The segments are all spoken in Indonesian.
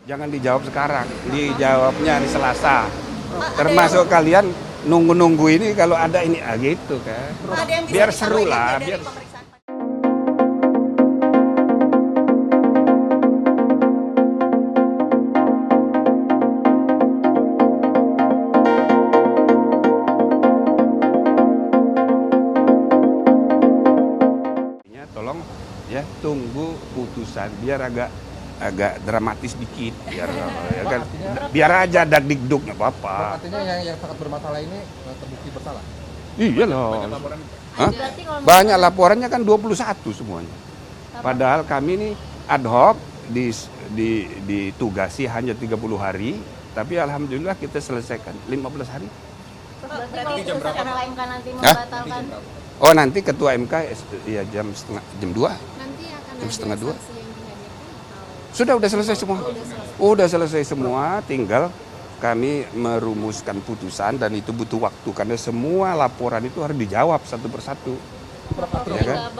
Jangan dijawab sekarang, dijawabnya hari Selasa. Termasuk kalian nunggu-nunggu ini kalau ada ini gitu kan. Biar seru lah, biar tolong ya tunggu putusan biar agak dramatis dikit biar ya kan biar aja dagdikduk nggak apa-apa. Artinya yang sangat bermasalah ini terbukti bersalah. Iya loh. Banyak laporannya kan 21 semuanya. Padahal kami ini ad hoc ditugasi hanya 30 hari, tapi alhamdulillah kita selesaikan 15 hari. Berarti kalau putusan MK nanti membatalkan. Oh nanti ketua MK ya jam 2. Nanti akan Jam setengah ada 2. saksi yang dihadirkan. Sudah selesai semua. Udah selesai semua, tinggal kami merumuskan putusan dan itu butuh waktu karena semua laporan itu harus dijawab satu persatu. Ya kan?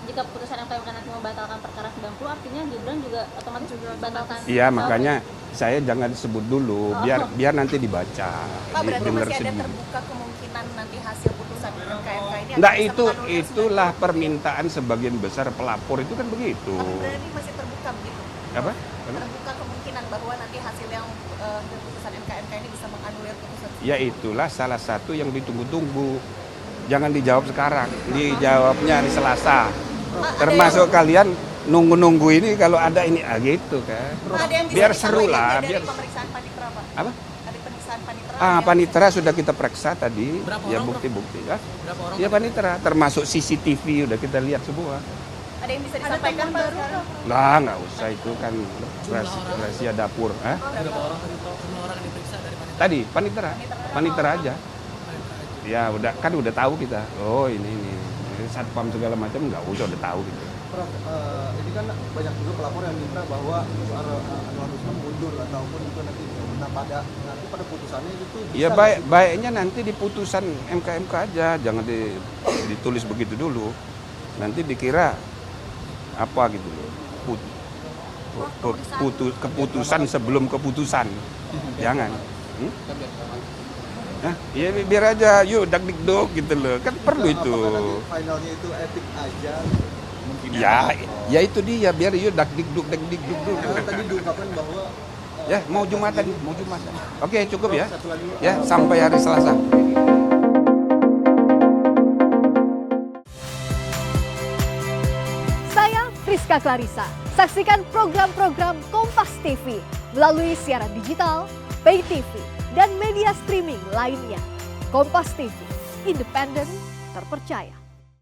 Jika putusan MK nanti membatalkan perkara 90, artinya Gibran juga otomatis membatalkan. Iya, makanya saya jangan sebut dulu, biar nanti dibaca. Pak, berarti didengar masih ada sendiri. terbuka kemungkinan nanti hasil putusan MK ini Nah akan bisa menganulir itulah permintaan sebagian besar pelapor itu kan begitu. semua. Berarti masih terbuka begitu? Apa? Terbuka kemungkinan bahwa nanti hasil yang putusan MK ini bisa menganulir putusan. Ya itulah salah satu yang ditunggu-tunggu. Jangan dijawab sekarang, dijawabnya hari Selasa. Termasuk kalian nunggu-nunggu ini kalau ada ini gitu kan. Ada yang bisa Biar seru lah, dari biar pemeriksaan panitera, Pak? apa? Dari pemeriksaan panitera. Panitera sudah kita periksa tadi, ya bukti-bukti ya. Ya panitera, termasuk CCTV udah kita lihat semua. Ada yang bisa disampaikan Pak sekarang? Lah nggak usah itu kan rahasia dapur. Berapa orang semua orang yang diperiksa dari Tadi panitera aja. Ya udah tahu kita. Oh ini satpam segala macam nggak usah udah tahu gitu. Prof, ini kan banyak juga pelapor yang minta bahwa Anwar Usman mundur ataupun itu nanti pada putusannya itu bisa. Ya baiknya nanti di putusan MK aja, jangan ditulis begitu dulu. Nanti dikira apa gitu loh. Keputusan sebelum keputusan. Jangan. Nah, ya biar aja yuk dagdikduk gitu loh. Kan perlu itu. Finalnya itu etik aja. Ya itu dia biar yuk dagdikduk dulu. Tadi diungkapkan bahwa Ya mau Jumatan. Oke cukup ya. Ya sampai hari Selasa. Saya Friska Clarissa. Saksikan program-program Kompas TV melalui siaran digital, pay TV, dan media streaming lainnya. Kompas TV, independen, terpercaya.